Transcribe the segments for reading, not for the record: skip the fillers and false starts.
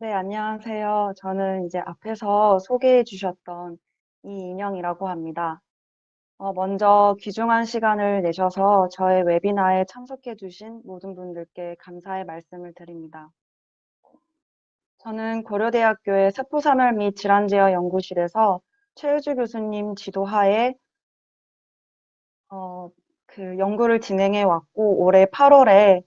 네, 안녕하세요. 저는 이제 앞에서 소개해 주셨던 이인영이라고 합니다. 먼저 귀중한 시간을 내셔서 저의 웨비나에 참석해 주신 모든 분들께 감사의 말씀을 드립니다. 저는 고려대학교의 세포산업 및 질환제어 연구실에서 최유주 교수님 지도하에 어, 그 연구를 진행해 왔고 올해 8월에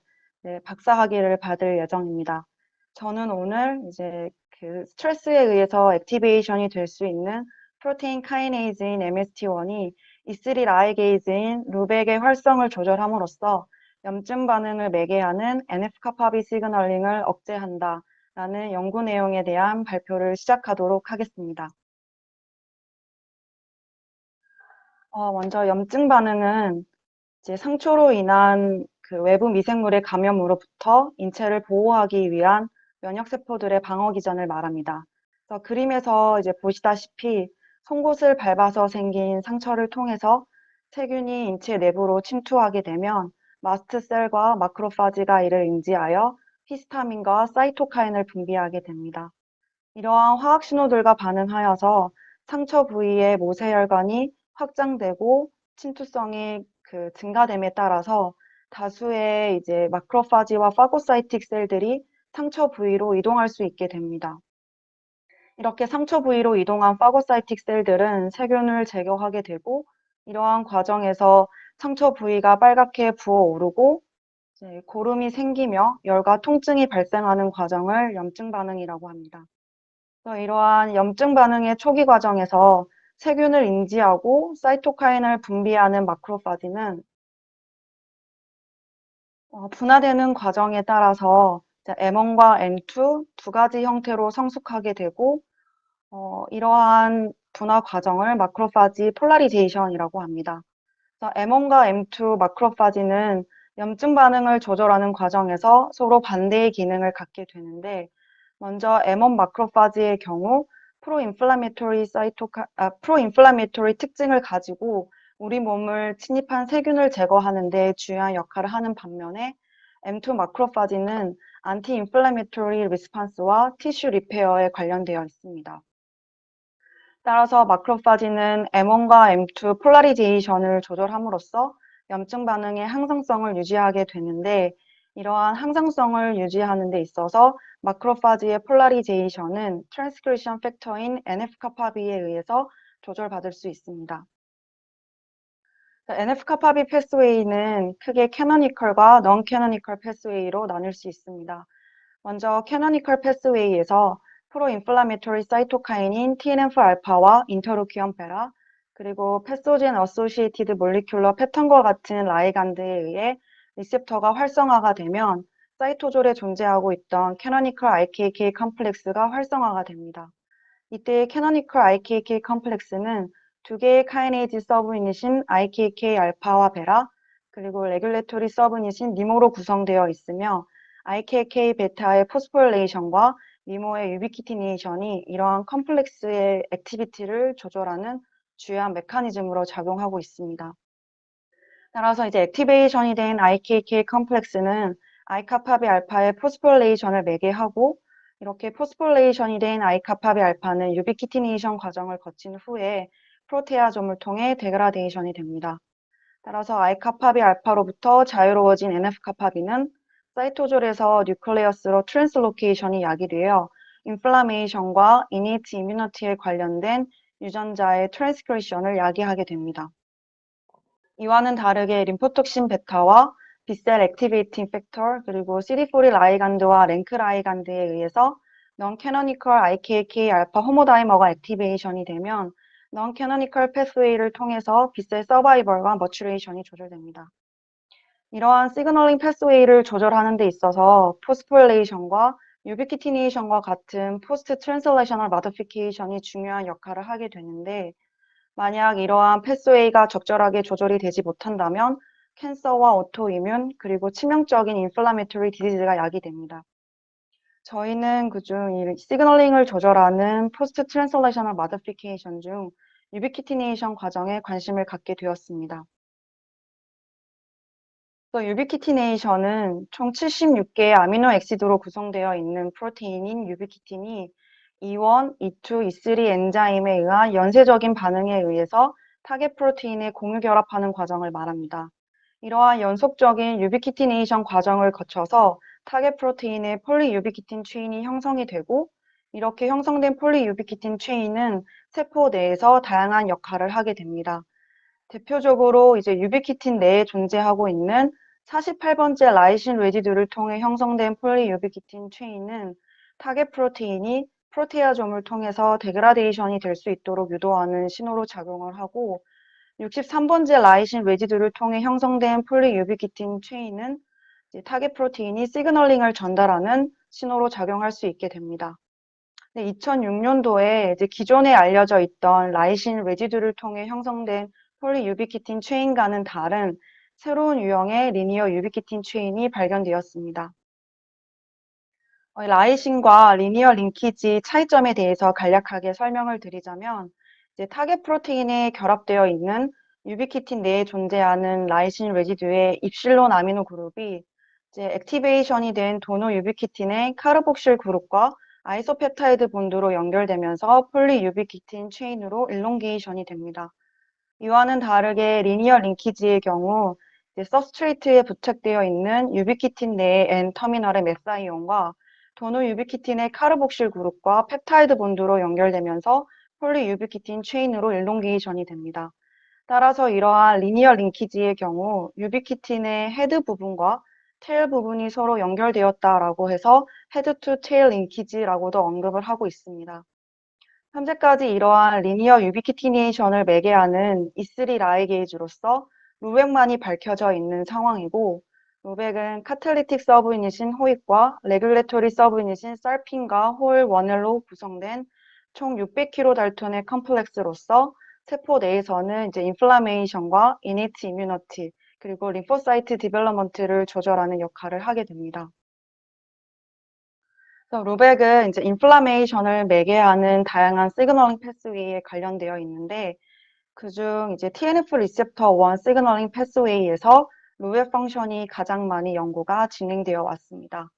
박사학위를 받을 예정입니다. 저는 오늘 이제 그 스트레스에 의해서 액티베이션이 될 수 있는 프로테인 카이네이즈인 MST1이 E3 라이게이즈인 루벡의 활성을 조절함으로써 염증 반응을 매개하는 NF-kappaB 시그널링을 억제한다라는 연구 내용에 대한 발표를 시작하도록 하겠습니다. 먼저 염증 반응은 이제 상초로 인한 그 외부 미생물의 감염으로부터 인체를 보호하기 위한 면역세포들의 방어 기전을 말합니다. 그래서 그림에서 이제 보시다시피 송곳을 밟아서 생긴 상처를 통해서 세균이 인체 내부로 침투하게 되면 마스트셀과 마크로파지가 이를 인지하여 히스타민과 사이토카인을 분비하게 됩니다. 이러한 화학 신호들과 반응하여서 상처 부위의 모세혈관이 확장되고 침투성이 그 증가됨에 따라서 다수의 이제 마크로파지와 파고사이틱 셀들이 상처 부위로 이동할 수 있게 됩니다. 이렇게 상처 부위로 이동한 파고사이틱 셀들은 세균을 제거하게 되고 이러한 과정에서 상처 부위가 빨갛게 부어오르고 이제 고름이 생기며 열과 통증이 발생하는 과정을 염증 반응이라고 합니다. 그래서 이러한 염증 반응의 초기 과정에서 세균을 인지하고 사이토카인을 분비하는 마크로파지는 분화되는 과정에 따라서 M1과 M2 두 가지 형태로 성숙하게 되고 이러한 분화 과정을 마크로파지 폴라리제이션이라고 합니다. 그래서 M1과 M2 마크로파지는 염증 반응을 조절하는 과정에서 서로 반대의 기능을 갖게 되는데 먼저 M1 마크로파지의 경우 프로인플라메토리 특징을 가지고 우리 몸을 침입한 세균을 제거하는 데 중요한 역할을 하는 반면에 M2 마크로파지는 안티인플라메토리 리스판스와 티슈 리페어에 관련되어 있습니다. 따라서 마크로파지는 M1과 M2 폴라리제이션을 조절함으로써 염증 반응의 항상성을 유지하게 되는데 이러한 항상성을 유지하는 데 있어서 마크로파지의 폴라리제이션은 트랜스크리션 팩터인 NF-kappaB에 의해서 조절받을 수 있습니다. NF-kappaB 패스웨이는 크게 캐노니컬과 넌 캐노니컬 패스웨이로 나눌 수 있습니다. 먼저 캐노니컬 패스웨이에서 프로인플라메토리 사이토카인인 TNF-알파와 인터루키온 베라, 그리고 패소젠 어소시에이티드 몰리큘러 패턴과 같은 라이간드에 의해 리셉터가 활성화가 되면 사이토졸에 존재하고 있던 캐노니컬 IKK 컴플렉스가 활성화가 됩니다. 이때 캐노니컬 IKK 컴플렉스는 두 개의 카이네이즈 서브유닛인 IKK 알파와 베라, 그리고 레귤레토리 서브유닛인 니모로 구성되어 있으며 IKK 베타의 포스포릴레이션과 니모의 유비키티네이션이 이러한 컴플렉스의 액티비티를 조절하는 주요한 메커니즘으로 작용하고 있습니다. 따라서 이제 액티베이션이 된 IKK 컴플렉스는 아이카파비 알파의 포스포릴레이션을 매개하고 이렇게 포스포릴레이션이 된 아이카파비 알파는 유비키티네이션 과정을 거친 후에 프로테아좀을 통해 데그라데이션이 됩니다. 따라서 아이카파비 알파로부터 자유로워진 NF-kappaB는 사이토졸에서 뉴클레어스로 트랜스로케이션이 야기되어 인플라메이션과 이니트 이뮤니티에 관련된 유전자의 트랜스크리션을 야기하게 됩니다. 이와는 다르게 림포톡신 베타와 B셀 액티베이팅 팩터 그리고 CD4 라이간드와 랭크 라이간드에 의해서 넌 캐노니컬 IKK 알파 호모다이머가 액티베이션이 되면 넌 캐노니컬 패스웨이를 통해서 B셀 서바이벌과 머추레이션이 조절됩니다. 이러한 시그널링 패스웨이를 조절하는 데 있어서 포스포릴레이션과 유비키티네이션과 같은 포스트 트랜슬레이셔널 마디피케이션이 중요한 역할을 하게 되는데 만약 이러한 패스웨이가 적절하게 조절이 되지 못한다면 캔서와 오토이뮨 그리고 치명적인 인플라메토리 디지즈가 야기됩니다. 저희는 그중 이 시그널링을 조절하는 포스트 트랜슬레이셔널 마디피케이션 중 유비키티네이션 과정에 관심을 갖게 되었습니다. 유비키티네이션은 총 76개의 아미노 액시드로 구성되어 있는 프로테인인 유비키틴이 E1, E2, E3 엔자임에 의한 연쇄적인 반응에 의해서 타겟 프로테인에 공유 결합하는 과정을 말합니다. 이러한 연속적인 유비키티네이션 과정을 거쳐서 타겟 프로테인의 폴리유비키틴 체인이 형성이 되고, 이렇게 형성된 폴리유비키틴 체인은 세포 내에서 다양한 역할을 하게 됩니다. 대표적으로 이제 유비키틴 내에 존재하고 있는 48번째 라이신 레지두를 통해 형성된 폴리유비키틴 체인은 타겟 프로테인이 프로테아좀을 통해서 데그라데이션이 될 수 있도록 유도하는 신호로 작용을 하고, 63번째 라이신 레지두를 통해 형성된 폴리유비키틴 체인은 타겟 프로테인이 시그널링을 전달하는 신호로 작용할 수 있게 됩니다. 2006년도에 이제 기존에 알려져 있던 라이신 레지두를 통해 형성된 폴리유비키틴 체인과는 다른 새로운 유형의 리니어 유비키틴 체인이 발견되었습니다. 라이신과 리니어 링키지 차이점에 대해서 간략하게 설명을 드리자면, 이제 타겟 프로테인에 결합되어 있는 유비키틴 내에 존재하는 라이신 레지두의 입실론 아미노 그룹이 이제 액티베이션이 된 도노 유비키틴의 카르복실 그룹과 아이소펩타이드 본드로 연결되면서 폴리 유비키틴 체인으로 일롱게이션이 됩니다. 이와는 다르게 리니어 링키지의 경우 이제 서브스트레이트에 부착되어 있는 유비키틴 내의 N-터미널의 메사이온과 도노 유비키틴의 카르복실 그룹과 펩타이드 본드로 연결되면서 폴리 유비키틴 체인으로 일롱게이션이 됩니다. 따라서 이러한 리니어 링키지의 경우 유비키틴의 헤드 부분과 테일 부분이 서로 연결되었다라고 해서 헤드 투 테일 링키지라고도 언급을 하고 있습니다. 현재까지 이러한 리니어 유비키티네이션을 매개하는 E3 라이게이즈로서 루벡만이 밝혀져 있는 상황이고, 루벡은 카탈리틱 서브유닛인 호익과 레귤레토리 서브유닛인 살핀과 홀 원을로 구성된 총 600kilo 달톤의 컴플렉스로서 세포 내에서는 이제 인플라메이션과 이니트 이뮤너티 그리고 림포사이트 디벨롭먼트를 조절하는 역할을 하게 됩니다. 그래서 루벡은 이제 인플라메이션을 매개하는 다양한 시그널링 패스웨이에 관련되어 있는데, 그중 이제 TNF 리셉터 1 시그널링 패스웨이에서 루벡 펑션이 가장 많이 연구가 진행되어 왔습니다.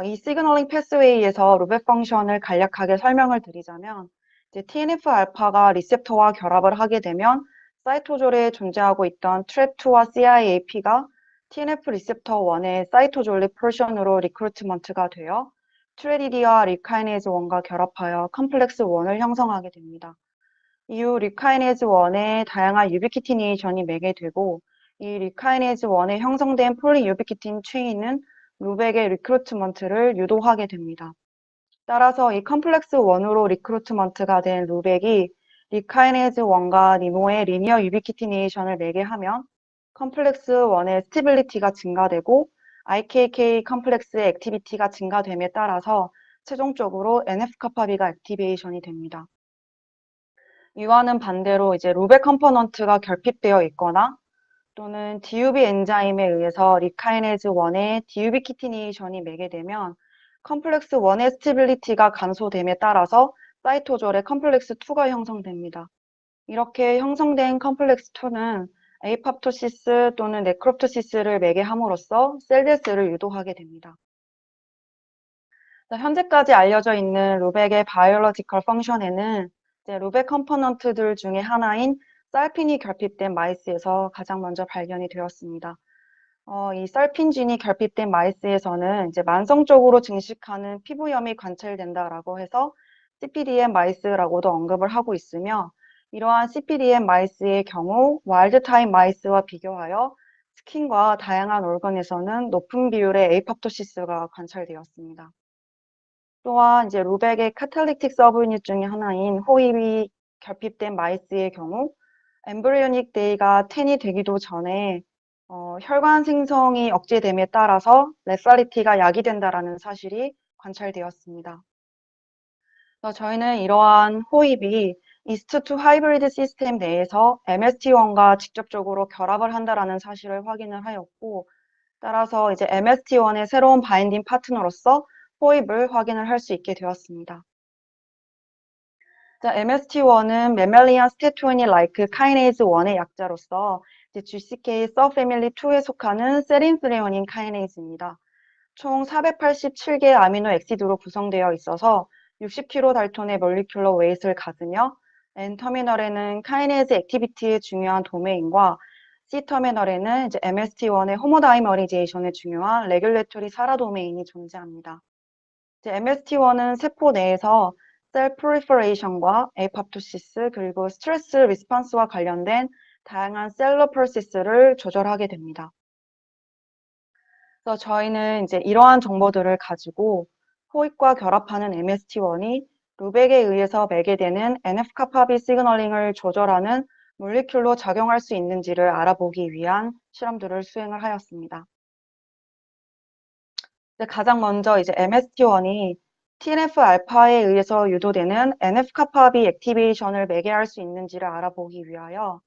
이 시그널링 패스웨이에서 루벡 펑션을 간략하게 설명을 드리자면, 이제 TNF 알파가 리셉터와 결합을 하게 되면 사이토졸에 존재하고 있던 트랩2와 CIAP가 TNF 리셉터 1의 사이토졸릭 포션으로 리크루트먼트가 되어 트레디디와 리카이네이즈 1과 결합하여 컴플렉스 1을 형성하게 됩니다. 이후 리카이네이즈 1의 다양한 유비키티네이션이 매개되고, 이 리카이네이즈 1에 형성된 폴리 유비키틴 체인은 루벡의 리크루트먼트를 유도하게 됩니다. 따라서 이 컴플렉스 1으로 리크루트먼트가 된 루벡이 리카이네이즈 1과 니모의 리니어 유비키티네이션을 매개하면 컴플렉스 1의 스티빌리티가 증가되고 IKK 컴플렉스의 액티비티가 증가됨에 따라서 최종적으로 NF-카파비가 액티베이션이 됩니다. 이와는 반대로 이제 루벡 컴포넌트가 결핍되어 있거나 또는 DUB 엔자임에 의해서 리카이네즈 1의 디유비키티네이션이 매개되면 컴플렉스 1의 스티빌리티가 감소됨에 따라서 사이토졸의 컴플렉스 2가 형성됩니다. 이렇게 형성된 컴플렉스 2는 에이팝토시스 또는 네크롭토시스를 매개함으로써 셀데스를 유도하게 됩니다. 현재까지 알려져 있는 루벡의 바이올로지컬 펑션에는 이제 루벡 컴포넌트들 중에 하나인 살핀이 결핍된 마이스에서 가장 먼저 발견이 되었습니다. 이 살핀진이 결핍된 마이스에서는 이제 만성적으로 증식하는 피부염이 관찰된다라고 해서 CPDM 마이스라고도 언급을 하고 있으며, 이러한 CPDM 마이스의 경우 와일드 타입 마이스와 비교하여 스킨과 다양한 organ에서는 높은 비율의 에이팝토시스가 관찰되었습니다. 또한 이제 루벡의 카탈리틱 서브유닛 중에 하나인 호입이 결핍된 마이스의 경우 엠브리오닉 데이가 10이 되기도 전에 혈관 생성이 억제됨에 따라서 레살리티가 야기된다라는 사실이 관찰되었습니다. 저희는 이러한 호입이 이스트2 하이브리드 시스템 내에서 MST1과 직접적으로 결합을 한다라는 사실을 확인을 하였고, 따라서 이제 MST1의 새로운 바인딩 파트너로서 호입을 확인을 할 수 있게 되었습니다. MST1은 메멜리안 스테토인이 라이크 카이네이즈 1의 약자로서 이제 GCK 서패밀리 2에 속하는 세린 프레온인 카이네이즈입니다. 총 487개 아미노 엑시드로 구성되어 있어서 60kg 달톤의 몰리큘러 웨이트를 가지며 N터미널에는 카이네이즈 액티비티의 중요한 도메인과 C터미널에는 이제 MST1의 호모다이머리제이션에 중요한 레귤레토리 사라 도메인이 존재합니다. 이제 MST1은 세포 내에서 셀 프리퍼레이션과 에이팝토시스 그리고 스트레스 리스폰스와 관련된 다양한 셀러 프로세스를 조절하게 됩니다. 그래서 저희는 이제 이러한 정보들을 가지고 호익과 결합하는 MST1이 루백에 의해서 매개되는 NF-kappaB 시그널링을 조절하는 몰리큘로 작용할 수 있는지를 알아보기 위한 실험들을 수행을 하였습니다. 가장 먼저 이제 MST1이 TNF-알파에 의해서 유도되는 NF-kappaB 액티베이션을 매개할 수 있는지를 알아보기 위하여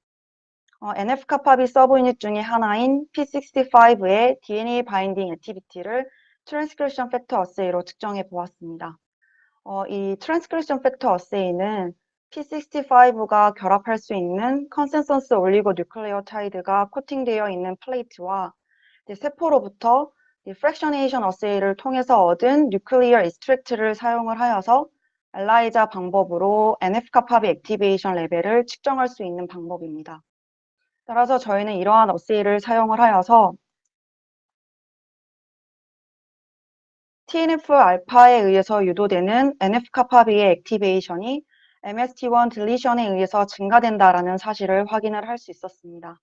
NF-kappaB 서브유닛 중의 하나인 P65의 DNA 바인딩 액티비티를 트랜스크립션 팩터 어세이로 측정해 보았습니다. 이 트랜스크립션 팩터 어세이는 P65가 결합할 수 있는 컨센서스 올리고 뉴클레오타이드가 코팅되어 있는 플레이트와 세포로부터 프랙셔네이션 어세이를 통해서 얻은 뉴클리어 익스트랙트를 사용을 하여서 엘라이자 방법으로 NF-kappaB 액티베이션 레벨을 측정할 수 있는 방법입니다. 따라서 저희는 이러한 어세이를 사용을 하여서 TNF-알파에 의해서 유도되는 NF-kappaB의 액티베이션이 MST1 딜리션에 의해서 증가된다라는 사실을 확인을 할 수 있었습니다.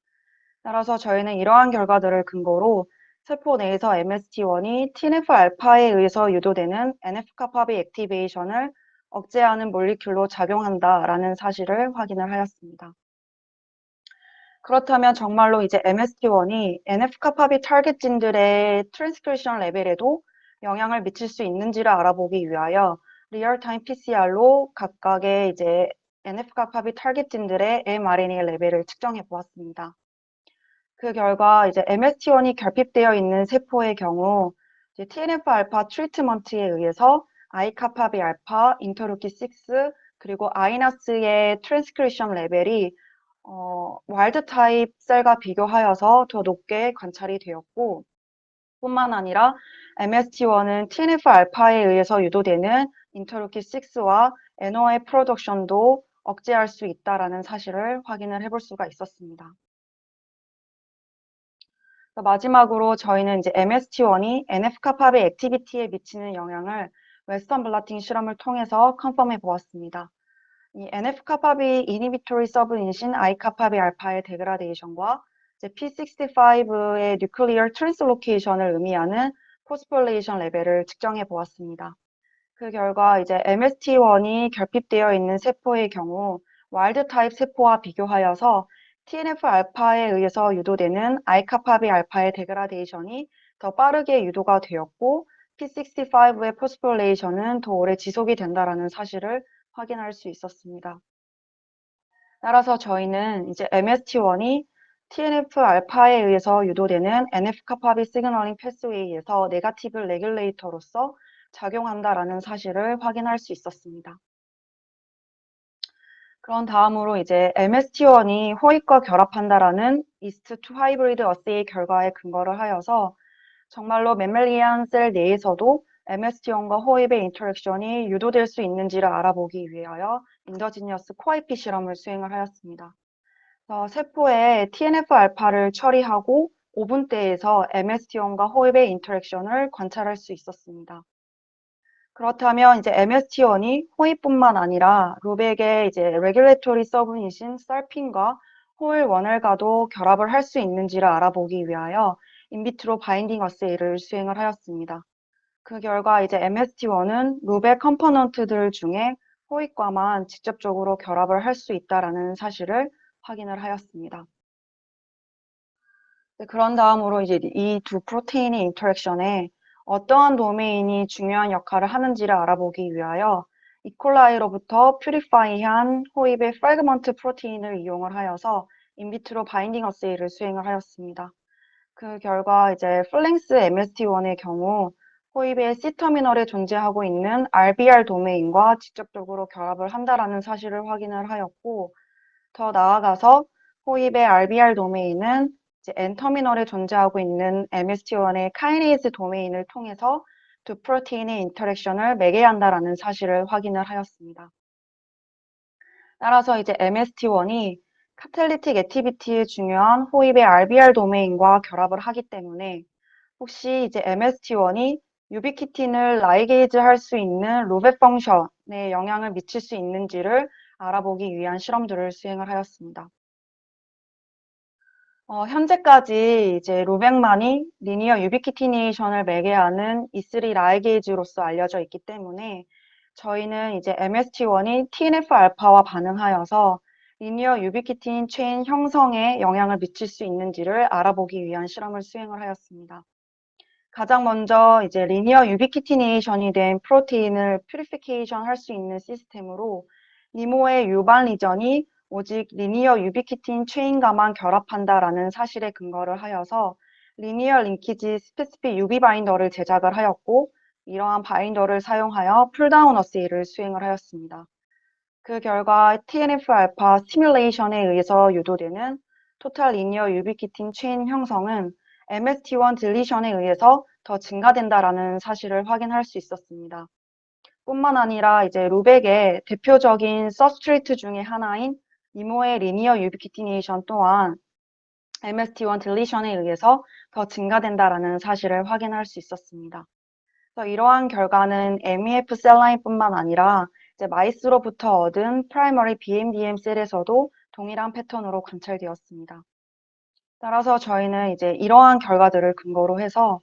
따라서 저희는 이러한 결과들을 근거로 세포 내에서 MST1이 TNF-알파에 의해서 유도되는 NF-kappaB 액티베이션을 억제하는 몰리큘로 작용한다라는 사실을 확인을 하였습니다. 그렇다면 정말로 이제 MST1이 NF-kappaB 타겟진들의 트랜스크립션 레벨에도 영향을 미칠 수 있는지를 알아보기 위하여 리얼타임 PCR로 각각의 이제 NF-kappaB 타겟진들의 mRNA 레벨을 측정해 보았습니다. 그 결과 이제 MST1이 결핍되어 있는 세포의 경우 이제 TNF-알파 트리트먼트에 의해서 I-kappaB 알파, 인터루킨 6 그리고 아이너스의 트랜스크립션 레벨이 와일드 타입 셀과 비교하여서 더 높게 관찰이 되었고 뿐만 아니라 MST1은 TNF-알파에 의해서 유도되는 인터루킨 6와 NOA 프로덕션도 억제할 수 있다라는 사실을 확인을 해볼 수가 있었습니다. 마지막으로 저희는 이제 MST1이 NF-kappaB 액티비티에 미치는 영향을 웨스턴 블라팅 실험을 통해서 컨펌해 보았습니다. 이 NF-kappaB 이니비토리 서브인신 I-kappaB 알파의 데그라데이션과 P65의 뉴클리어 트랜스로케이션을 의미하는 포스폴레이션 레벨을 측정해 보았습니다. 그 결과 이제 MST1이 결핍되어 있는 세포의 경우 와일드 타입 세포와 비교하여서 TNF-알파에 의해서 유도되는 I-kappaB 알파의 데그라데이션이 더 빠르게 유도가 되었고 P65의 포스폴레이션은 더 오래 지속이 된다라는 사실을 확인할 수 있었습니다. 따라서 저희는 이제 MST1이 TNF-알파에 의해서 유도되는 NF-kappaB 시그널링 패스웨이에서 네거티브 레귤레이터로서 작용한다라는 사실을 확인할 수 있었습니다. 그런 다음으로 이제 MST1이 호익과 결합한다라는 이스트2 하이브리드 어세이 결과에 근거를 하여서 정말로 멤멜리안 셀 내에서도 MST1과 호입의 인터랙션이 유도될 수 있는지를 알아보기 위하여 인더지니어스 코아이피 실험을 수행을 하였습니다. 세포에 TNF-알파를 처리하고 5분대에서 MST1과 호입의 인터랙션을 관찰할 수 있었습니다. 그렇다면 이제 MST1이 호입뿐만 아니라 루백의 이제 레귤레토리 서브닛인 살핀과 호일 원엘과도 결합을 할 수 있는지를 알아보기 위하여 인비트로 바인딩 어세이를 수행을 하였습니다. 그 결과 이제 MST1은 루백 컴포넌트들 중에 호익과만 직접적으로 결합을 할 수 있다라는 사실을 확인을 하였습니다. 그런 다음으로 이제 이 두 프로테인의 인터랙션에 어떠한 도메인이 중요한 역할을 하는지를 알아보기 위하여 이콜라이로부터 퓨리파이한 호입의 프래그먼트 프로테인을 이용을 하여서 인비트로 바인딩 어세이를 수행을 하였습니다. 그 결과 이제 플랭스 MST1의 경우 호입의 C터미널에 존재하고 있는 RBR 도메인과 직접적으로 결합을 한다라는 사실을 확인을 하였고 더 나아가서 호입의 RBR 도메인은 이제 N터미널에 존재하고 있는 MST1의 카이네이즈 도메인을 통해서 두 프로테인의 인터랙션을 매개한다라는 사실을 확인을 하였습니다. 따라서 이제 MST1이 카탈리틱 액티비티에 중요한 호입의 RBR 도메인과 결합을 하기 때문에 혹시 이제 MST1이 유비키틴을 라이게이즈 할 수 있는 루벳 펑션에 영향을 미칠 수 있는지를 알아보기 위한 실험들을 수행을 하였습니다. 현재까지 이제 루백만이 리니어 유비키티네이션을 매개하는 E3 라이게이즈로서 알려져 있기 때문에 저희는 이제 MST1이 TNF 알파와 반응하여서 리니어 유비키틴 체인 형성에 영향을 미칠 수 있는지를 알아보기 위한 실험을 수행을 하였습니다. 가장 먼저 이제 리니어 유비키티네이션이 된 프로테인을 퓨리피케이션 할 수 있는 시스템으로 이모의 유반 리전이 오직 리니어 유비키틴 체인과만 결합한다라는 사실에 근거를 하여서 리니어 링키지 스페시픽 유비 바인더를 제작을 하였고 이러한 바인더를 사용하여 풀다운 어세이를 수행을 하였습니다. 그 결과 TNF 알파 스티뮬레이션에 의해서 유도되는 토탈 리니어 유비키틴 체인 형성은 MST1 딜리션에 의해서 더 증가된다라는 사실을 확인할 수 있었습니다. 뿐만 아니라 이제 루백의 대표적인 서브스트레이트 중의 하나인 이모의 리니어 유비키티네이션 또한 MST1 딜리션에 의해서 더 증가된다라는 사실을 확인할 수 있었습니다. 그래서 이러한 결과는 MEF 셀라인뿐만 아니라 이제 마이스로부터 얻은 프라이머리 BMDM 셀에서도 동일한 패턴으로 관찰되었습니다. 따라서 저희는 이제 이러한 결과들을 근거로 해서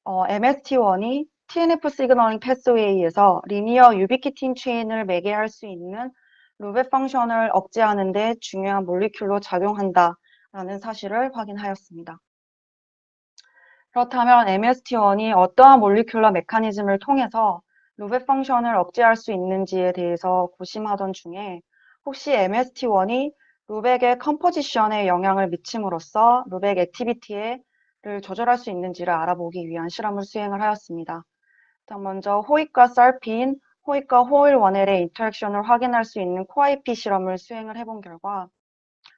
MST1이 TNF 시그널링 패스웨이에서 리니어 유비키틴 체인을 매개할 수 있는 루벳 펑션을 억제하는 데 중요한 몰리큘로 작용한다라는 사실을 확인하였습니다. 그렇다면 MST1이 어떠한 몰리큘러 메커니즘을 통해서 루벳 펑션을 억제할 수 있는지에 대해서 고심하던 중에 혹시 MST1이 루백의 컴포지션에 영향을 미침으로써 루백 액티비티를 조절할 수 있는지를 알아보기 위한 실험을 수행을 하였습니다. 먼저 호입과 살핀, 호입과 호일 원헬의 인터랙션을 확인할 수 있는 코아이피 실험을 수행을 해본 결과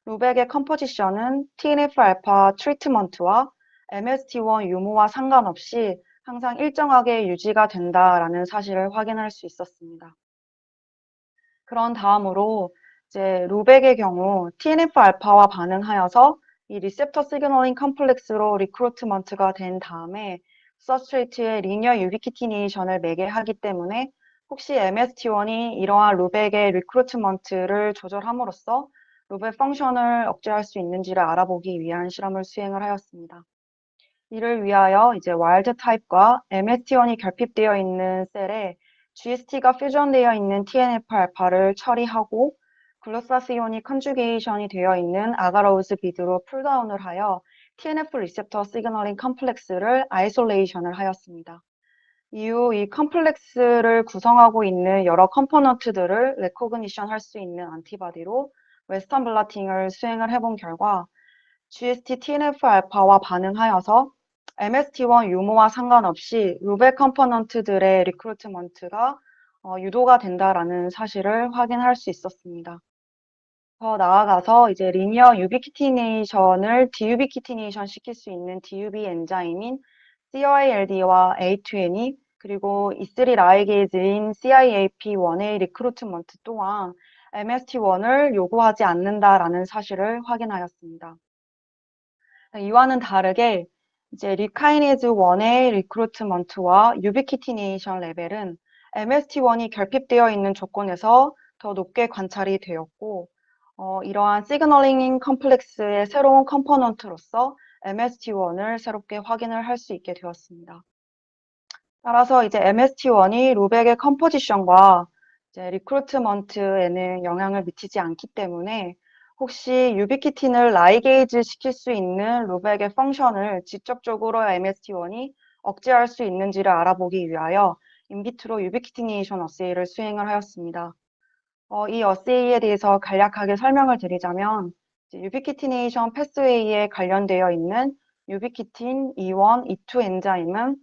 루백의 컴포지션은 TNF 알파 트리트먼트와 MST1 유무와 상관없이 항상 일정하게 유지가 된다라는 사실을 확인할 수 있었습니다. 그런 다음으로 이제 루백의 경우 TNF 알파와 반응하여서 이 리셉터 시그널링 컴플렉스로 리크루트먼트가 된 다음에 서브스트레이트의 리니어 유비키티네이션을 매개하기 때문에 혹시 MST1이 이러한 루백의 리크루트먼트를 조절함으로써 루백 펑션을 억제할 수 있는지를 알아보기 위한 실험을 수행을 하였습니다. 이를 위하여 이제 와일드 타입과 MST1이 결핍되어 있는 셀에 GST가 퓨전되어 있는 TNF 알파를 처리하고 글루타시온이 컨주게이션이 되어 있는 아가로우스 비드로 풀다운을 하여 TNF 리셉터 시그널링 컴플렉스를 아이솔레이션을 하였습니다. 이후 이 컴플렉스를 구성하고 있는 여러 컴포넌트들을 레코그니션 할 수 있는 안티바디로 웨스턴 블라팅을 수행을 해본 결과 GST TNF 알파와 반응하여서 MST1 유무와 상관없이 루백 컴포넌트들의 리크루트먼트가 유도가 된다라는 사실을 확인할 수 있었습니다. 더 나아가서 이제 리니어 유비키티네이션을 디유비키티네이션 시킬 수 있는 DUB 엔자임인 COILD와 A2N이 그리고 E3 라이게이즈인 CIAP1의 리크루트먼트 또한 MST1을 요구하지 않는다라는 사실을 확인하였습니다. 이와는 다르게 이제 리카이네즈 1의 리크루트먼트와 유비키티네이션 레벨은 MST1이 결핍되어 있는 조건에서 더 높게 관찰이 되었고 이러한 시그널링 컴플렉스의 새로운 컴포넌트로서 MST1을 새롭게 확인을 할 수 있게 되었습니다. 따라서 이제 MST1이 루백의 컴포지션과 이제 리크루트먼트에는 영향을 미치지 않기 때문에 혹시 유비키틴을 라이게이즈 시킬 수 있는 루백의 펑션을 직접적으로 MST1이 억제할 수 있는지를 알아보기 위하여 인비트로 유비키티네이션 어세이를 수행을 하였습니다. 이 어세이에 대해서 간략하게 설명을 드리자면 유비키티네이션 패스웨이에 관련되어 있는 유비키틴 E1, E2 엔자임은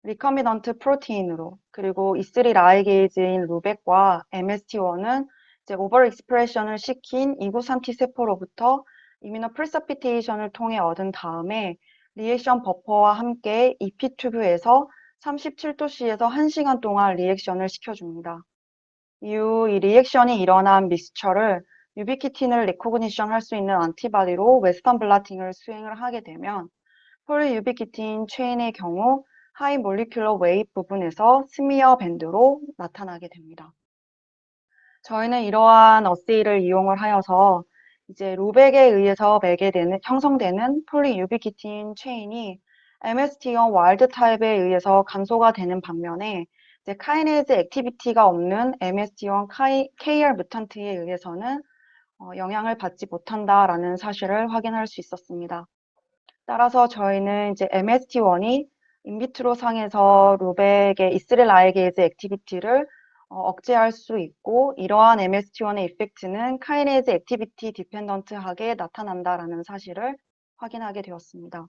리커미넌트 프로테인으로 그리고 E3 라이게이즈인 루백과 MST1은 이제 오버 익스프레션을 시킨 이구산티 세포로부터 이뮤노프리서피테이션을 통해 얻은 다음에 리액션 버퍼와 함께 EP 튜브에서 37도씨에서 1시간 동안 리액션을 시켜줍니다. 이후 이 리액션이 일어난 믹스처를 유비키틴을 리코그니션 할 수 있는 안티바디로 웨스턴 블라팅을 수행을 하게 되면 폴리유비키틴 체인의 경우 하이 몰리큘러 웨이트 부분에서 스미어 밴드로 나타나게 됩니다. 저희는 이러한 어세이를 이용을 하여서 이제 루벡에 의해서 형성되는 폴리유비키틴 체인이 MST1 와일드 타입에 의해서 감소가 되는 반면에 이제 카이네이즈 액티비티가 없는 MST1 KR 뮤턴트에 의해서는 영향을 받지 못한다라는 사실을 확인할 수 있었습니다. 따라서 저희는 이제 MST1이 인비트로 상에서 루벡의 이스릴 아이게이즈 액티비티를 억제할 수 있고 이러한 MST1의 이펙트는 카이네이즈 액티비티 디펜던트하게 나타난다라는 사실을 확인하게 되었습니다.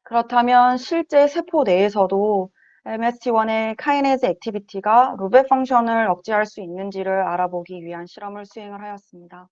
그렇다면 실제 세포 내에서도 MST1의 카이네이즈 액티비티가 루벡 펑션을 억제할 수 있는지를 알아보기 위한 실험을 수행을 하였습니다.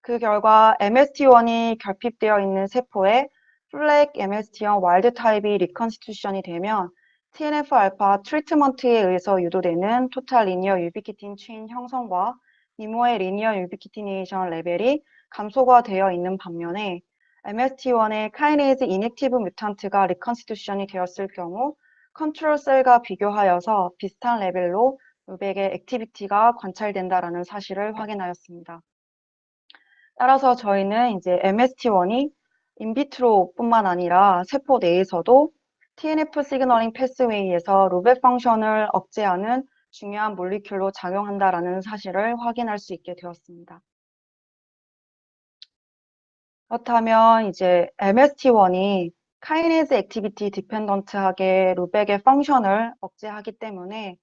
그 결과 MST1이 결핍되어 있는 세포에 플렉 MST1 와일드 타입이 리컨스티튜션이 되면 TNF-알파 트리트먼트에 의해서 유도되는 토탈 리니어 유비키틴 체인 형성과 니모의 리니어 유비키티네이션 레벨이 감소가 되어 있는 반면에 MST1의 카이네이즈 이넥티브 뮤탄트가 리컨스티튜션이 되었을 경우 컨트롤 셀과 비교하여서 비슷한 레벨로 루벡의 액티비티가 관찰된다라는 사실을 확인하였습니다. 따라서 저희는 이제 MST1이 인비트로뿐만 아니라 세포 내에서도 TNF 시그널링 패스웨이에서 루벡 펑션을 억제하는 중요한 몰리큘로 작용한다라는 사실을 확인할 수 있게 되었습니다. 그렇다면 이제 MST1이 카이네이즈 액티비티 디펜던트하게 루벡의 펑션을 억제하기 때문에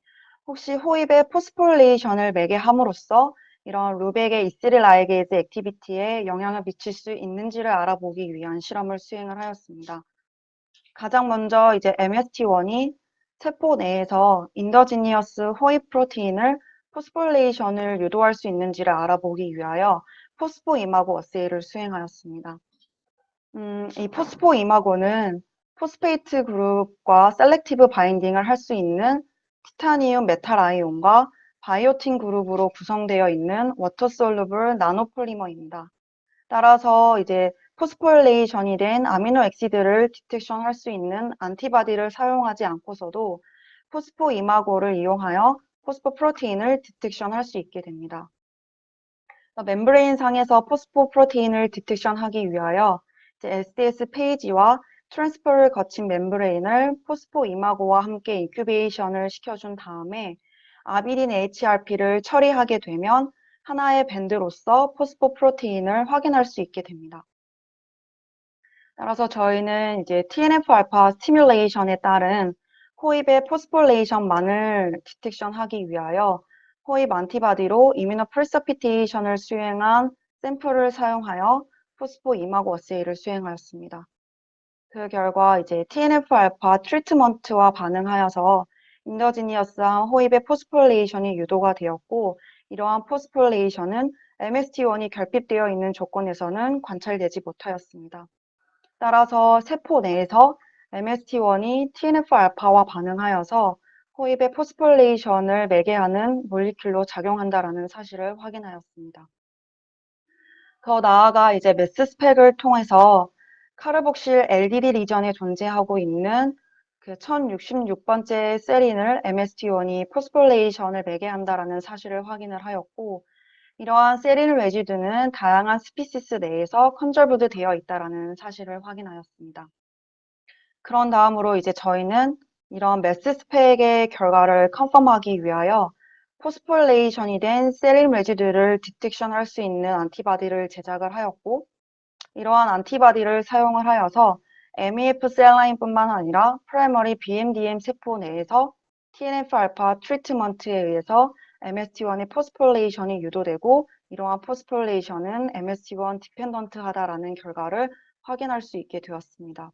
혹시 호입에 포스포릴레이션을 매개 함으로써 이런 루벡의 이스릴 아이게이즈 액티비티에 영향을 미칠 수 있는지를 알아보기 위한 실험을 수행을 하였습니다. 가장 먼저 이제 MST1이 세포 내에서 인더지니어스 호입 프로테인을 포스포릴레이션을 유도할 수 있는지를 알아보기 위하여 포스포 이마고 어세이를 수행하였습니다. 이 포스포 이마고는 포스페이트 그룹과 셀렉티브 바인딩을 할 수 있는 티타늄 메탈 아이온과 바이오틴 그룹으로 구성되어 있는 워터 솔루블 나노폴리머입니다. 따라서 이제 포스포릴레이션이 된 아미노 액시드를 디텍션 할 수 있는 안티바디를 사용하지 않고서도 포스포 이마고를 이용하여 포스포 프로테인을 디텍션 할 수 있게 됩니다. 멤브레인 상에서 포스포 프로테인을 디텍션 하기 위하여 SDS 페이지와 트랜스퍼를 거친 멤브레인을 포스포 이마고와 함께 인큐베이션을 시켜준 다음에 아비린 HRP를 처리하게 되면 하나의 밴드로서 포스포 프로테인을 확인할 수 있게 됩니다. 따라서 저희는 이제 TNF-알파 스티뮬레이션에 따른 호입의 포스포릴레이션만을 디텍션하기 위하여 호입 안티바디로 이뮤노프리서피테이션을 수행한 샘플을 사용하여 포스포 이마고 어세이를 수행하였습니다. 그 결과 이제 TNF-알파 트리트먼트와 반응하여서 인더지니어스한 호입의 포스포릴레이션이 유도가 되었고 이러한 포스포릴레이션은 MST1이 결핍되어 있는 조건에서는 관찰되지 못하였습니다. 따라서 세포 내에서 MST1이 TNF-알파와 반응하여서 호입의 포스포릴레이션을 매개하는 몰리큘로 작용한다라는 사실을 확인하였습니다. 더 나아가 이제 매스 스펙을 통해서 카르복실 LDD 리전에 존재하고 있는 그 1066번째 세린을 MST1이 포스포릴레이션을 매개한다라는 사실을 확인을 하였고 이러한 세린 레지드는 다양한 스피시스 내에서 컨저브드 되어 있다라는 사실을 확인하였습니다. 그런 다음으로 이제 저희는 이런 매스 스펙의 결과를 컨펌하기 위하여 포스포릴레이션이 된 세린 레지드를 디텍션 할 수 있는 안티바디를 제작을 하였고 이러한 안티바디를 사용을 하여서 MEF 셀라인뿐만 아니라 프라이머리 BMDM 세포 내에서 TNF-알파 트리트먼트에 의해서 MST1의 포스포릴레이션이 유도되고 이러한 포스포릴레이션은 MST1 디펜던트하다라는 결과를 확인할 수 있게 되었습니다.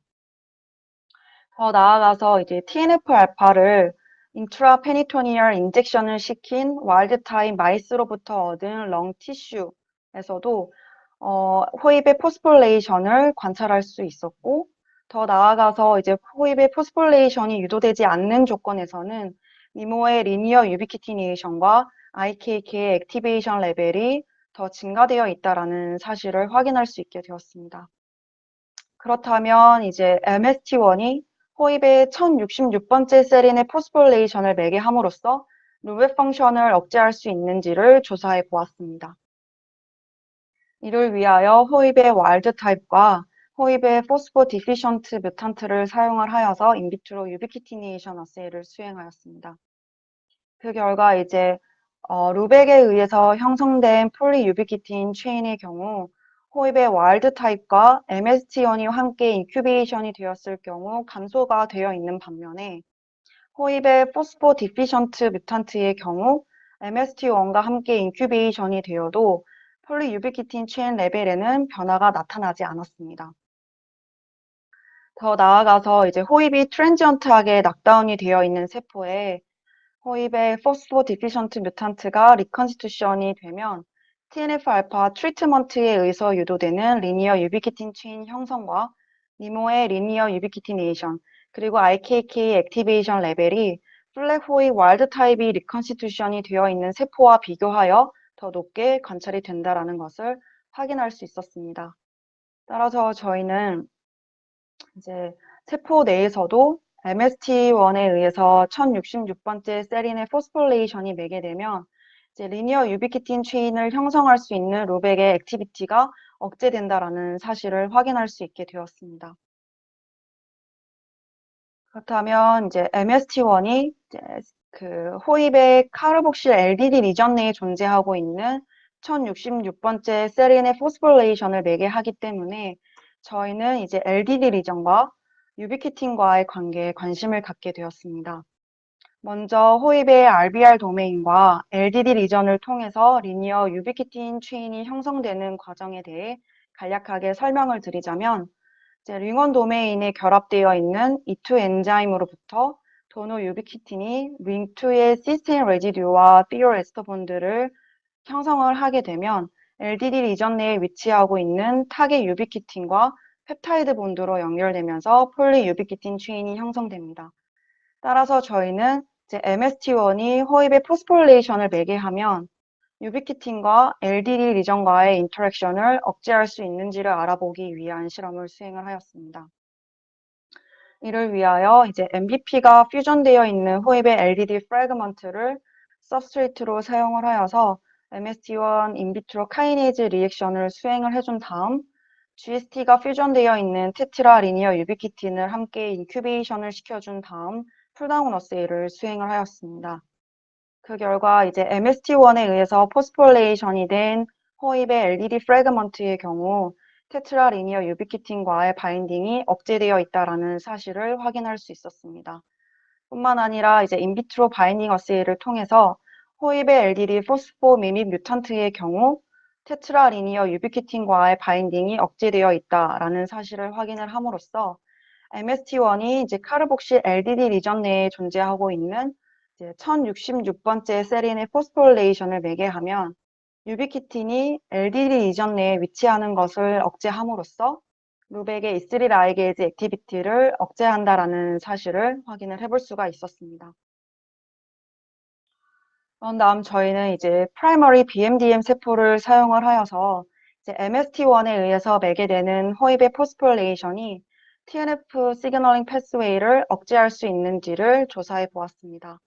더 나아가서 이제 TNF-알파를 인트라페니토니얼 인젝션을 시킨 와일드 타입 마이스로부터 얻은 렁 티슈에서도 호입의 포스폴레이션을 관찰할 수 있었고, 더 나아가서 이제 호입의 포스폴레이션이 유도되지 않는 조건에서는 니모의 리니어 유비퀴티네이션과 IKK의 액티베이션 레벨이 더 증가되어 있다라는 사실을 확인할 수 있게 되었습니다. 그렇다면 이제 MST1이 호입의 1066번째 세린의 포스폴레이션을 매개함으로써 루베 펑션을 억제할 수 있는지를 조사해 보았습니다. 이를 위하여 호입의 와일드 타입과 호입의 포스포 디피션트 뮤탄트를 사용을 하여서 인비트로 유비퀴티네이션 어세이를 수행하였습니다. 그 결과 이제 루벡에 의해서 형성된 폴리유비퀴틴 체인의 경우 호입의 와일드 타입과 MST1이 함께 인큐베이션이 되었을 경우 감소가 되어 있는 반면에 호입의 포스포 디피션트 뮤탄트의 경우 MST1과 함께 인큐베이션이 되어도 폴리유비퀴틴 체인 레벨에는 변화가 나타나지 않았습니다. 더 나아가서 이제 호입이 트랜지언트하게 락다운이 되어 있는 세포에 호입의 포스포 디피션트 뮤탄트가 리컨스티튜션이 되면 TNF-알파 트리트먼트에 의해서 유도되는 리니어 유비퀴틴 체인 형성과 니모의 리니어 유비퀴티네이션 그리고 IKK 액티베이션 레벨이 플렉 호입 와일드 타입이 리컨스티튜션이 되어 있는 세포와 비교하여 더 높게 관찰이 된다라는 것을 확인할 수 있었습니다. 따라서 저희는 이제 세포 내에서도 MST1에 의해서 1066번째 세린의 포스폴레이션이 매개되면 이제 리니어 유비퀴틴 체인을 형성할 수 있는 루벡의 액티비티가 억제된다라는 사실을 확인할 수 있게 되었습니다. 그렇다면 이제 MST1이 이제 그 호입의 카르복실 LDD 리전 내에 존재하고 있는 1066번째 세린의 포스폴레이션을 매개하기 때문에 저희는 이제 LDD 리전과 유비퀴틴과의 관계에 관심을 갖게 되었습니다. 먼저 호입의 RBR 도메인과 LDD 리전을 통해서 리니어 유비퀴틴 체인이 형성되는 과정에 대해 간략하게 설명을 드리자면 이제 링원 도메인에 결합되어 있는 E2 엔자임으로부터 도노 유비퀴틴이 링2의 시스테인 레지듀와 티올 에스터 본드를 형성을 하게 되면 LDD 리전 내에 위치하고 있는 타겟 유비퀴틴과 펩타이드 본드로 연결되면서 폴리 유비퀴틴 체인이 형성됩니다. 따라서 저희는 이제 MST1이 호입의 포스폴레이션을 매개하면 유비퀴틴과 LDD 리전과의 인터랙션을 억제할 수 있는지를 알아보기 위한 실험을 수행을 하였습니다. 이를 위하여 이제 MBP가 퓨전되어 있는 호입의 LDD 프래그먼트를 서브스트레이트로 사용을 하여서 MST1 인비트로 카이네이즈 리액션을 수행을 해준 다음 GST가 퓨전되어 있는 테트라 리니어 유비퀴틴을 함께 인큐베이션을 시켜준 다음 풀다운 어세이를 수행을 하였습니다. 그 결과 이제 MST1에 의해서 포스폴레이션이 된 호입의 LDD 프래그먼트의 경우 테트라 리니어 유비퀴틴과의 바인딩이 억제되어 있다라는 사실을 확인할 수 있었습니다. 뿐만 아니라 이제 인비트로 바인딩 어세이를 통해서 호입의 LDD 포스포 미믹 뮤탄트의 경우 테트라 리니어 유비퀴틴과의 바인딩이 억제되어 있다라는 사실을 확인을 함으로써 MST1이 이제 카르복실 LDD 리전 내에 존재하고 있는 이제 1066번째 세린의 포스폴레이션을 매개하면 유비퀴틴이 LDD 리전 내에 위치하는 것을 억제함으로써 루벡의 E3 라이게이즈 액티비티를 억제한다라는 사실을 확인을 해볼 수가 있었습니다. 그런 다음 저희는 이제 프라이머리 BMDM 세포를 사용을 하여서 이제 MST1에 의해서 매개되는 호입의 포스폴레이션이 TNF 시그널링 패스웨이를 억제할 수 있는지를 조사해 보았습니다.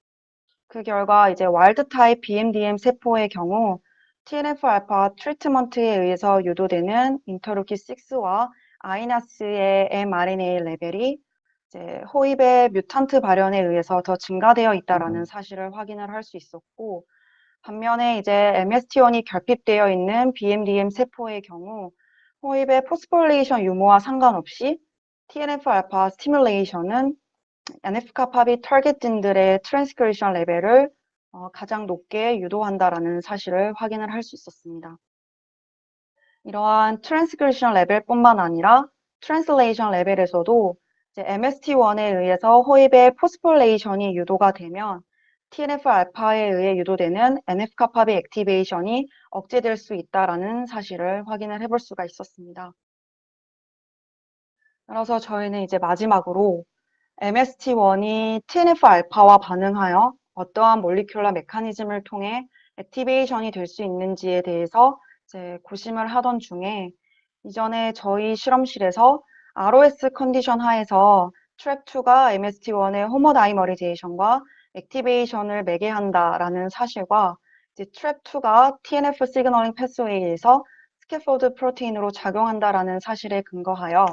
그 결과 이제 와일드 타입 BMDM 세포의 경우 TNF-알파 트리트먼트에 의해서 유도되는 인터루킨 6와 아이나스의 mRNA 레벨이 이제 호입의 뮤탄트 발현에 의해서 더 증가되어 있다라는 사실을 확인을 할 수 있었고, 반면에 이제 MST1이 결핍되어 있는 BMDM 세포의 경우 호입의 포스폴레이션 유무와 상관없이 TNF-알파 스티뮬레이션은 NF-kappa비 타겟진들의 트랜스크리션 레벨을 가장 높게 유도한다라는 사실을 확인을 할 수 있었습니다. 이러한 트랜스크리션 레벨뿐만 아니라 트랜슬레이션 레벨에서도 이제 MST1에 의해서 호입의 포스폴레이션이 유도가 되면 TNF-알파에 의해 유도되는 NF-kappaB 액티베이션이 억제될 수 있다라는 사실을 확인을 해볼 수가 있었습니다. 따라서 저희는 이제 마지막으로 MST1이 TNF-알파와 반응하여 어떠한 몰리큘러 메커니즘을 통해 액티베이션이 될 수 있는지에 대해서 이제 고심을 하던 중에 이전에 저희 실험실에서 ROS 컨디션 하에서 TREP2가 MST1의 호모다이머리제이션과 액티베이션을 매개한다라는 사실과 이제 TREP2가 TNF 시그너링 패스웨이에서 스캐폴드 프로테인으로 작용한다라는 사실에 근거하여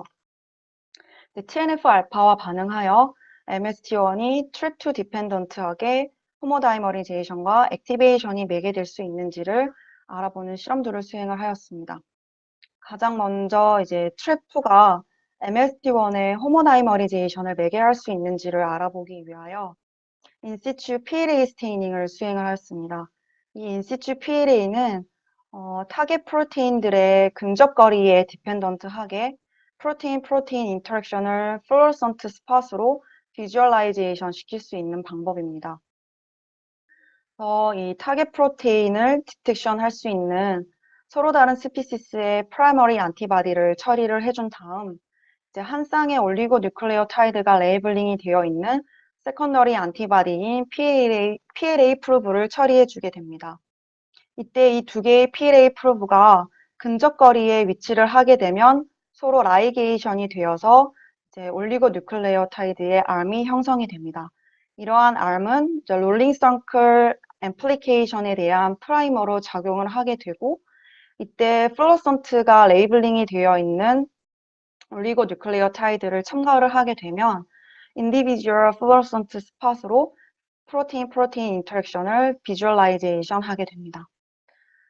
TNF-알파와 반응하여 MST1이 TREP2 디펜던트하게 호모다이머리제이션과 액티베이션이 매개될 수 있는지를 알아보는 실험들을 수행을 하였습니다. 가장 먼저 이제 TREP2가 MST1의 호모다이머리제이션을 매개할 수 있는지를 알아보기 위하여 인시추 PLA 스테이닝을 수행을 하였습니다. 이 인시추 PLA는 타겟 프로테인들의 근접거리에 디펜던트하게 프로테인 인터랙션을 플로러선트 스팟으로 비주얼라이제이션 시킬 수 있는 방법입니다. 이 타겟 프로테인을 디텍션 할 수 있는 서로 다른 스피시스의 프라이머리 안티바디를 처리를 해준 다음 이제 한 쌍의 올리고뉴클레오타이드가 레이블링이 되어 있는 세컨더리 안티바디인 PLA 프로브를 처리해 주게 됩니다. 이때 이 두 개의 PLA 프로브가 근접거리에 위치를 하게 되면 서로 라이게이션이 되어서 이제 올리고뉴클레오타이드의 arm이 형성이 됩니다. 이러한 arm은 롤링 서클 앰플리케이션에 대한 프라이머로 작용을 하게 되고 이때 플로러선트가 레이블링이 되어 있는 올리고뉴클레오타이드를 첨가를 하게 되면 인디비주얼 플로러선트 스팟으로 프로테인 인터랙션을 비주얼라이제이션 하게 됩니다.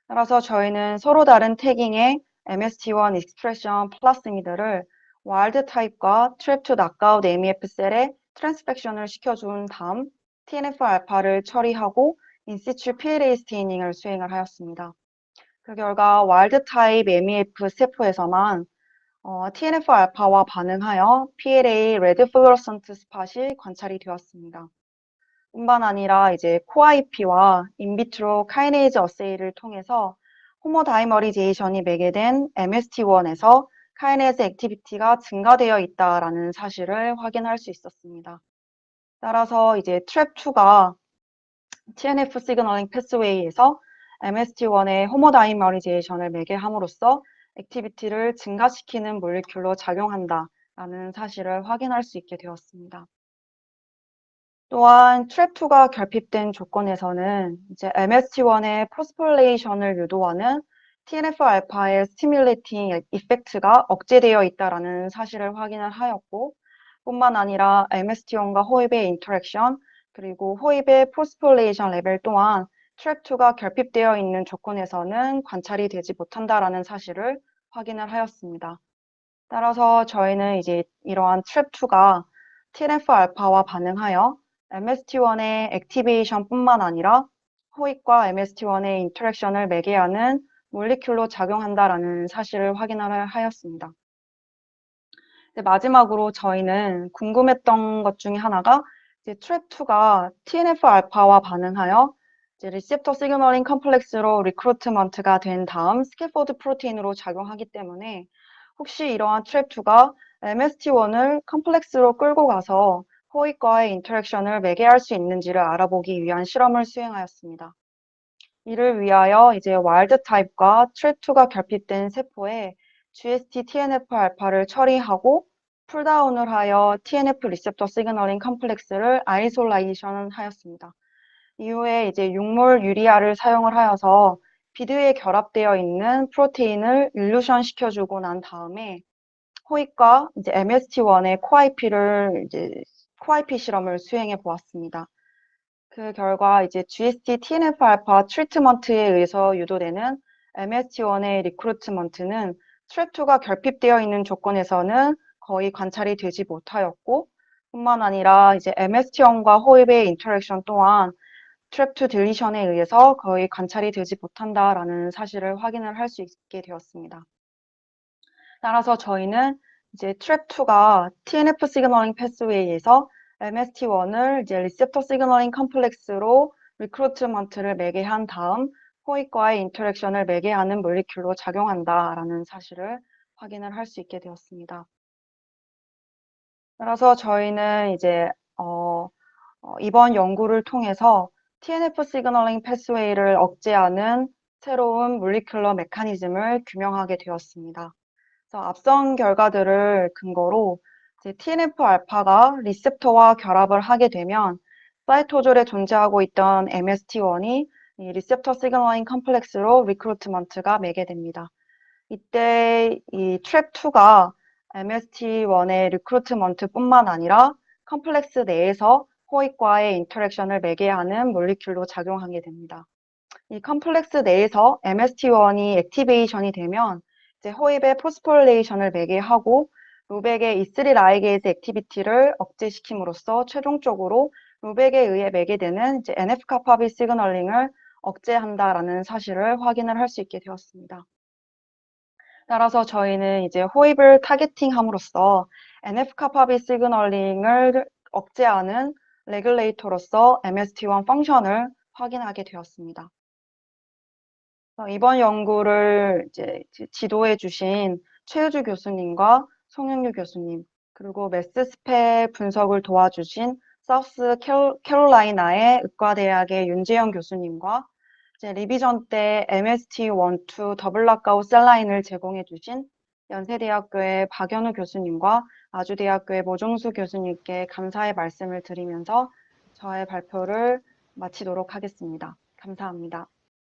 따라서 저희는 서로 다른 태깅의 MST1 익스프레션 플라스미드를 와일드 타입과 트랩2 낙아웃 AMF 셀에 트랜스펙션을 시켜준 다음 TNF-알파를 처리하고 인시추 PLA 스테이닝을 수행을 하였습니다. 그 결과 와일드 타입 MEF 세포에서만 TNF-알파와 반응하여 PLA 레드 플로러선트 스팟이 관찰이 되었습니다. 뿐만 아니라 이제 코아이피와 인비트로 카이네이즈 어세이를 통해서 호모다이머리제이션이 매개된 MST1에서 카이네이즈 액티비티가 증가되어 있다라는 사실을 확인할 수 있었습니다. 따라서 이제 TREP2가 TNF 시그너링 패스웨이에서 MST1의 호모다이머리제이션을 매개함으로써 액티비티를 증가시키는 몰리큘로 작용한다라는 사실을 확인할 수 있게 되었습니다. 또한 TREP2가 결핍된 조건에서는 이제 MST1의 포스폴레이션을 유도하는 TNF-알파의 스티뮬레이팅 이펙트가 억제되어 있다라는 사실을 확인을 하였고 뿐만 아니라 MST1과 호입의 인터랙션 그리고 호입의 포스폴레이션 레벨 또한 TREP2가 결핍되어 있는 조건에서는 관찰이 되지 못한다라는 사실을 확인을 하였습니다. 따라서 저희는 이제 이러한 TREP2가 TNF-알파와 반응하여 MST1의 액티베이션뿐만 아니라 호익과 MST1의 인터랙션을 매개하는 몰리큘로 작용한다라는 사실을 확인을 하였습니다. 마지막으로 저희는 궁금했던 것 중에 하나가 이제 TREP2가 TNF-알파와 반응하여 이제 리셉터 시그너링 컴플렉스로 리크루트먼트가 된 다음 스캐폴드 프로테인으로 작용하기 때문에 혹시 이러한 TREP2가 MST1을 컴플렉스로 끌고 가서 호익과의 인터랙션을 매개할 수 있는지를 알아보기 위한 실험을 수행하였습니다. 이를 위하여 이제 와일드 타입과 TREP2가 결핍된 세포에 GST TNF-알파를 처리하고 풀다운을 하여 TNF 리셉터 시그너링 컴플렉스를 아이솔레이션 하였습니다. 이후에 이제 육몰 유리아를 사용을 하여서 비드에 결합되어 있는 프로테인을 일루션 시켜주고 난 다음에 호익과 이제 MST1의 코아이피 실험을 수행해 보았습니다. 그 결과 이제 GST TNF-알파 트리트먼트에 의해서 유도되는 MST1의 리크루트먼트는 TREP2가 결핍되어 있는 조건에서는 거의 관찰이 되지 못하였고 뿐만 아니라 이제 MST1과 호입의 인터랙션 또한 TREP2 딜리션에 의해서 거의 관찰이 되지 못한다라는 사실을 확인을 할 수 있게 되었습니다. 따라서 저희는 이제 TREP2가 TNF 시그너링 패스웨이에서 MST1을 이제 리셉터 시그널링 컴플렉스로 리크루트먼트를 매개한 다음 호익과의 인터랙션을 매개하는 몰리큘로 작용한다라는 사실을 확인을 할 수 있게 되었습니다. 따라서 저희는 이제 이번 연구를 통해서 TNF 시그널링 패스웨이를 억제하는 새로운 몰리큘러 메커니즘을 규명하게 되었습니다. 그래서 앞선 결과들을 근거로 이제 TNF-알파가 리셉터와 결합을 하게 되면 사이토졸에 존재하고 있던 MST1이 이 리셉터 시그널링 컴플렉스로 리크루트먼트가 매개됩니다. 이때 이 트랩2가 MST1의 리크루트먼트뿐만 아니라 컴플렉스 내에서 호익과의 인터랙션을 매개하는 몰리큘로 작용하게 됩니다. 이 컴플렉스 내에서 MST1이 액티베이션이 되면 이제 호입의 포스포릴레이션을 매개하고 루백의 E3 라이게이즈 액티비티를 억제시킴으로써 최종적으로 루백에 의해 매개되는 이제 NF-kappaB 시그널링을 억제한다라는 사실을 확인을 할 수 있게 되었습니다. 따라서 저희는 이제 호입을 타겟팅함으로써 NF-kappaB 시그널링을 억제하는 레귤레이터로서 MST1 펑션을 확인하게 되었습니다. 이번 연구를 이제 지도해 주신 최우주 교수님과 송영규 교수님, 그리고 매스스펙 분석을 도와주신 사우스 캐롤라이나의 의과대학의 윤재영 교수님과 이제 리비전 때 MST1, 2 더블 락아웃 셀라인을 제공해 주신 연세대학교의 박연우 교수님과 아주대학교의 모종수 교수님께 감사의 말씀을 드리면서 저의 발표를 마치도록 하겠습니다. 감사합니다.